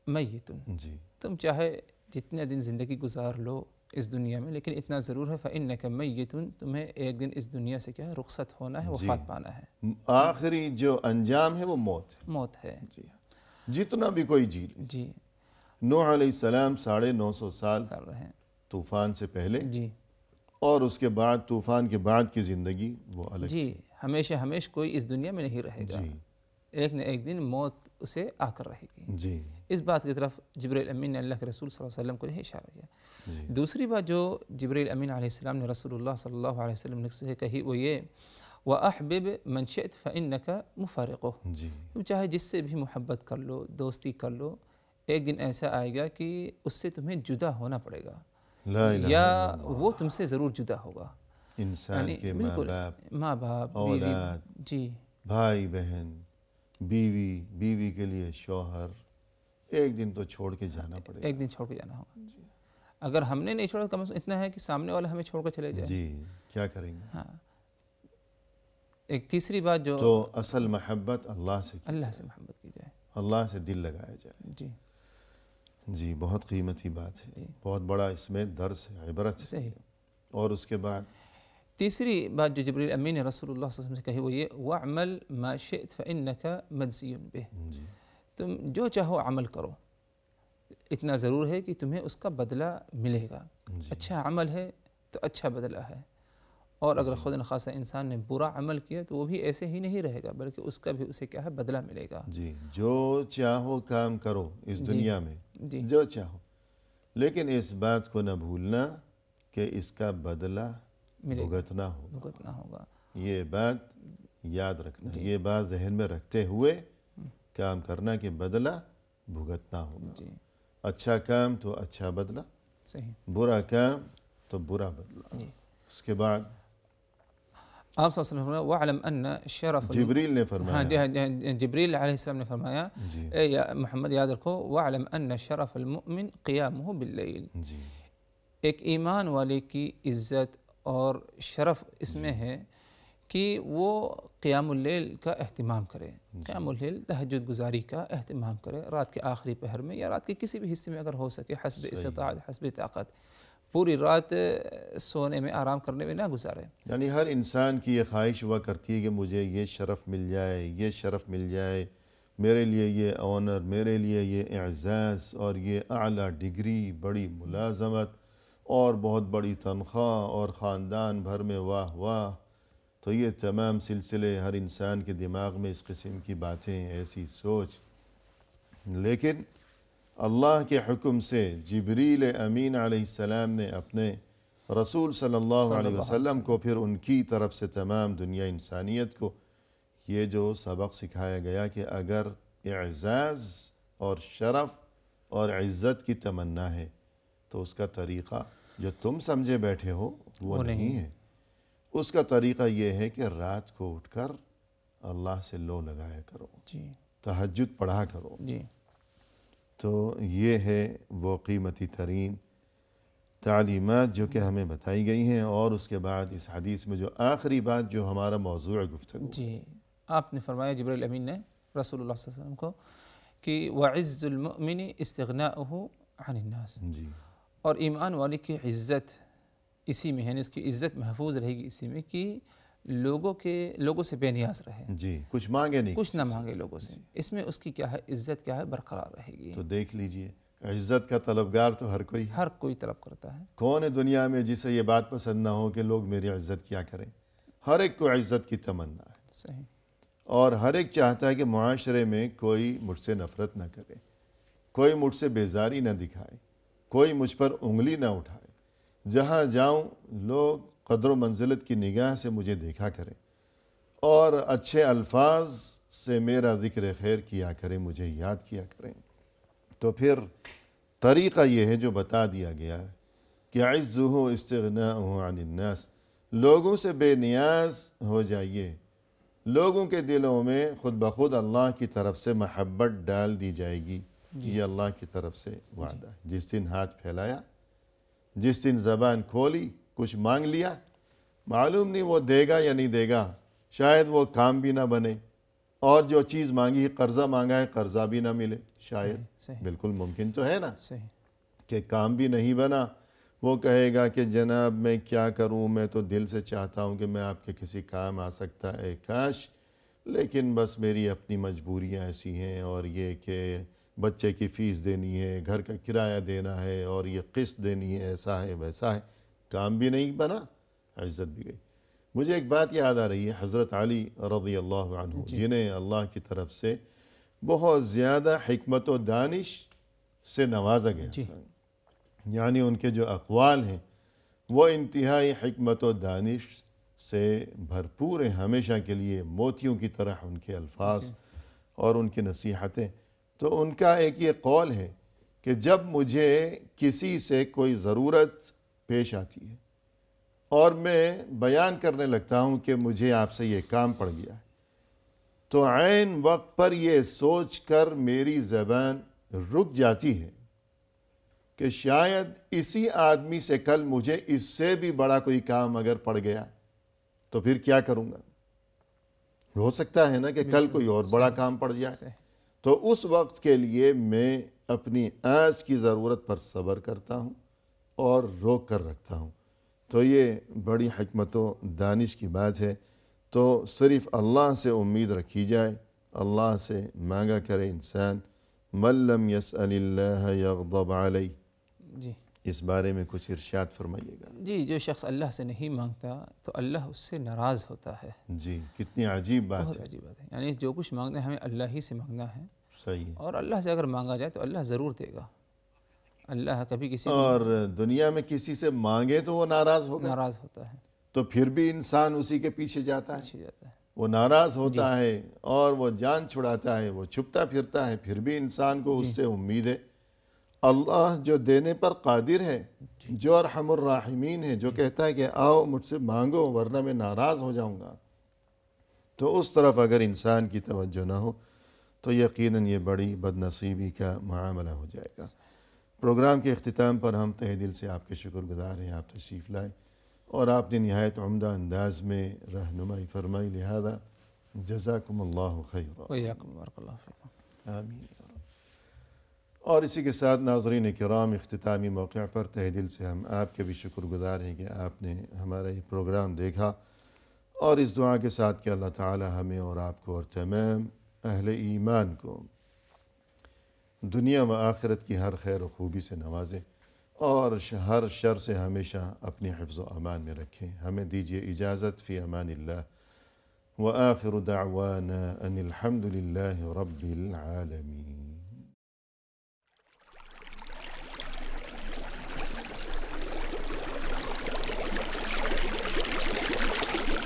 میت، جی، تم چاہے جتنے دن زندگی گزار لو اس دنیا میں، لیکن اتنا ضرور ہے فإنک میت، تمہیں ایک دن اس دنیا سے کیا ہے؟ رخصت ہونا ہے، وفات پانا ہے، آخری جو انجام ہے وہ موت ہے۔ موت ہے۔ جی، جتنا بھی کوئی جی لے۔ جی، نوح علیہ السلام 950 سال سال رہے، طوفان سے پہلے، جی اور اس کے بعد طوفان کے بعد کی زندگی وہ الگ جی، ہمیشہ کوئی اس دنیا میں نہیں رہے گا، جی، ایک نہ ایک دن موت اسے آ کر رہے گی۔ جی، اس بات کی طرف جبریل امین نے اللہ کے رسول صلی اللہ علیہ وسلم کو یہ اشارہ کیا۔ جی، دوسری بات جو جبریل امین علیہ السلام نے رسول اللہ صلی اللہ علیہ وسلم سے کہی وہ یہ، وَأَحْبِبْ مَنْ شِئْتَ فَإِنَّكَ مُفَارِقُهُ، جی، تم چاہے جس سے بھی محبت کر لو، دوستی کر لو، ایک دن ایسا آئے گا کہ اس سے تمہیں جدا ہونا پڑے گا، لا الہ یا الا اللہ۔ وہ تم سے ضرور جدا ہوگا۔ انسان کے ماں بالکل، باپ، ماں باپ، بیوی، اولاد، جی بھائی بہن، بیوی، بیوی کے لیے شوہر، ایک دن تو چھوڑ کے جانا پڑے گا۔ ایک دن چھوڑ کے جانا ہوگا۔ اگر ہم نے نہیں چھوڑا، کم از کم اتنا ہے کہ سامنے والا ہمیں چھوڑ کر چلے جائے۔ جی، کیا کریں گے؟ ہاں، ایک تیسری بات جو تو اصل محبت اللہ سے کی اللہ جائے، سے محبت کی جائے۔ اللہ سے دل لگایا جائے۔ جی جی، بہت قیمتی بات ہے، جی، بہت بڑا اس میں درس ہے، عبرت ہے۔ صحیح۔ اور اس کے بعد تیسری بات جو جبریل امین نے رسول اللہ صلی اللہ علیہ وسلم سے کہی وہ یہ، وَاعْمَلْ مَا شِئْتَ فَإِنَّكَ مَجْزِيٌ بِهِ، جی، تم جو چاہو عمل کرو، اتنا ضرور ہے کہ تمہیں اس کا بدلہ ملے گا۔ جی، اچھا عمل ہے تو اچھا بدلہ ہے، اور اگر خود نخواستہ انسان نے برا عمل کیا تو وہ بھی ایسے ہی نہیں رہے گا، بلکہ اس کا بھی اسے کیا ہے؟ بدلہ ملے گا۔ جی، جو چاہو کام کرو اس دنیا میں، جی جو چاہو، لیکن اس بات کو نہ بھولنا کہ اس کا بدلہ ملے گا، بھگتنا ہوگا۔ بھگتنا ہوگا۔ یہ بات یاد رکھنا، یہ بات ذہن میں رکھتے ہوئے کام کرنا کہ بدلہ بھگتنا ہوگا۔ جی اچھا کام تو اچھا بدلہ، صحیح۔ برا کام تو برا بدلہ۔ جی، اس کے بعد آپ صلی اللہ علیہ وسلم نے وَعْلَمْ أَنَّ شَرَفَ جبریل نے ہاں فرمایا، جبریل علیہ السلام نے فرمایا، جی، اے یا محمد یاد رکھو، وَعْلَمْ أَنَّ شَرَفَ الْمُؤْمِنِ قِيَامُهُ بِاللَّيْلِ، جی، ایک ایمان والے کی عزت اور شرف اس میں ہے کہ وہ قیام اللیل کا اہتمام کرے، قیام اللیل تہجد گزاری کا اہتمام کرے، رات کے آخری پہر میں یا رات کے کسی بھی حصے میں اگر ہو سکے، حسب استطاعت، حسب طاقت، پوری رات سونے میں، آرام کرنے میں نہ گزارے۔ یعنی ہر انسان کی یہ خواہش ہوا کرتی ہے کہ مجھے یہ شرف مل جائے، یہ شرف مل جائے، میرے لیے یہ آنر، میرے لیے یہ اعزاز اور یہ اعلیٰ ڈگری، بڑی ملازمت اور بہت بڑی تنخواہ اور خاندان بھر میں واہ واہ۔ تو یہ تمام سلسلے ہر انسان کے دماغ میں اس قسم کی باتیں، ایسی سوچ، لیکن اللہ کے حکم سے جبریل امین علیہ السلام نے اپنے رسول صلی اللہ علیہ وسلم کو، پھر ان کی طرف سے تمام دنیا انسانیت کو یہ جو سبق سکھایا گیا کہ اگر اعزاز اور شرف اور عزت کی تمنا ہے تو اس کا طریقہ جو تم سمجھے بیٹھے ہو وہ نہیں ہے۔ اس کا طریقہ یہ ہے کہ رات کو اٹھ کر اللہ سے لو لگایا کرو، جی تہجد پڑھا کرو۔ جی تو یہ ہے وہ قیمتی ترین تعلیمات جو کہ ہمیں بتائی گئی ہیں۔ اور اس کے بعد اس حدیث میں جو آخری بات جو ہمارا موضوع گفتگو، جی آپ نے فرمایا جبریل امین نے رسول اللہ صلی اللہ علیہ وسلم کو کہ وَعِزُّ الْمُؤْمِنِ اسْتِغْنَاؤُهُ عَنِ النَّاسِ، جی، اور ایمان والے کی عزت اسی میں ہے، اس کی عزت محفوظ رہے گی اسی میں کہ لوگوں سے بے نیاز رہے، جی، کچھ مانگے نہیں، کچھ نہ مانگے لوگوں سے، اس میں اس کی کیا ہے؟ عزت کیا ہے؟ برقرار رہے گی۔ تو دیکھ لیجئے عزت کا طلبگار تو ہر کوئی ہے۔ ہر کوئی طلب کرتا ہے۔ کون ہے دنیا میں جسے یہ بات پسند نہ ہو کہ لوگ میری عزت کیا کریں؟ ہر ایک کو عزت کی تمنا ہے، صحیح۔ اور ہر ایک چاہتا ہے کہ معاشرے میں کوئی مجھ سے نفرت نہ کرے، کوئی مجھ سے بیزاری نہ دکھائے، کوئی مجھ پر انگلی نہ اٹھائے، جہاں جاؤں لوگ قدر و منزلت کی نگاہ سے مجھے دیکھا کریں اور اچھے الفاظ سے میرا ذکر خیر کیا کریں، مجھے یاد کیا کریں۔ تو پھر طریقہ یہ ہے جو بتا دیا گیا ہے کہ عزہ استغناء عن الناس، لوگوں سے بے نیاز ہو جائیے، لوگوں کے دلوں میں خود بخود اللہ کی طرف سے محبت ڈال دی جائے گی۔ یہ اللہ کی طرف سے وعدہ ہے۔ جس دن ہاتھ پھیلایا، جس دن زبان کھولی، کچھ مانگ لیا، معلوم نہیں وہ دے گا یا نہیں دے گا، شاید وہ کام بھی نہ بنے، اور جو چیز مانگی، قرضہ مانگا ہے، قرضہ بھی نہ ملے، شاید صحیح بالکل ممکن تو ہے نا صحیح کہ کام بھی نہیں بنا، وہ کہے گا کہ جناب میں کیا کروں، میں تو دل سے چاہتا ہوں کہ میں آپ کے کسی کام آ سکتا ہے کاش، لیکن بس میری اپنی مجبوریاں ایسی ہیں، اور یہ کہ بچے کی فیس دینی ہے، گھر کا کرایہ دینا ہے، اور یہ قسط دینی ہے، ایسا ہے ویسا ہے، کام بھی نہیں بنا، عزت بھی گئی۔ مجھے ایک بات یاد آ رہی ہے، حضرت علی رضی اللہ عنہ جنہیں اللہ کی طرف سے بہت زیادہ حکمت و دانش سے نوازا گیا تھا، یعنی ان کے جو اقوال ہیں وہ انتہائی حکمت و دانش سے بھرپور ہیں، ہمیشہ کے لیے موتیوں کی طرح ان کے الفاظ اور ان کی نصیحتیں۔ تو ان کا ایک یہ قول ہے کہ جب مجھے کسی سے کوئی ضرورت پیش آتی ہے اور میں بیان کرنے لگتا ہوں کہ مجھے آپ سے یہ کام پڑ گیا ہے، تو عین وقت پر یہ سوچ کر میری زبان رک جاتی ہے کہ شاید اسی آدمی سے کل مجھے اس سے بھی بڑا کوئی کام اگر پڑ گیا تو پھر کیا کروں گا؟ ہو سکتا ہے نا کہ کل کوئی اور بڑا کام پڑ جائے، تو اس وقت کے لیے میں اپنی آج کی ضرورت پر صبر کرتا ہوں اور روک کر رکھتا ہوں۔ تو یہ بڑی حکمت و دانش کی بات ہے۔ تو صرف اللہ سے امید رکھی جائے، اللہ سے مانگا کرے انسان۔ من لم يسأل اللہ یغضب علیہ، جی اس بارے میں کچھ ارشاد فرمائیے گا۔ جی جو شخص اللہ سے نہیں مانگتا تو اللہ اس سے ناراض ہوتا ہے۔ جی کتنی عجیب بات بہت ہے۔ عجیب بات ہے، یعنی جو کچھ مانگنا ہے ہمیں اللہ ہی سے مانگنا ہے، صحیح ہے۔ اور اللہ سے اگر مانگا جائے تو اللہ ضرور دے گا۔ اللہ کبھی کسی کو اور دنیا میں کسی سے مانگے تو وہ ناراض ہوگا، ناراض ہوتا ہے، تو پھر بھی انسان اسی کے پیچھے جاتا ہے، پیچھے جاتا ہے۔ وہ ناراض ہوتا ہے اور وہ جان چھڑاتا ہے، وہ چھپتا پھرتا ہے، پھر بھی انسان کو اس سے امید ہے۔ اللہ جو دینے پر قادر ہے، جو ارحم الراحمین ہے، جو کہتا ہے کہ آؤ مجھ سے مانگو ورنہ میں ناراض ہو جاؤں گا، تو اس طرف اگر انسان کی توجہ نہ ہو تو یقیناً یہ بڑی بد نصیبی کا معاملہ ہو جائے گا۔ پروگرام کے اختتام پر ہم تہہ دل سے آپ کے شکر گزار ہیں، آپ تشریف لائے اور آپ نے نہایت عمدہ انداز میں رہنمائی فرمائی، لہذا جزاکم اللہ خیرا۔ وإياكم بارک اللہ فیکم۔ آمین۔ اور اسی کے ساتھ ناظرین کرام، اختتامی موقع پر تہہ دل سے ہم آپ کے بھی شکر گزار ہیں کہ آپ نے ہمارا یہ پروگرام دیکھا، اور اس دعا کے ساتھ کہ اللہ تعالی ہمیں اور آپ کو اور تمام اہل ایمان کو دنیا و آخرت کی ہر خیر و خوبی سے نوازے، اور ہر شر سے ہمیشہ اپنی حفظ و امان میں رکھیں۔ ہمیں دیجیے اجازت، فی امان اللہ، وآخر دعوانا ان الحمد للہ رب العالمین۔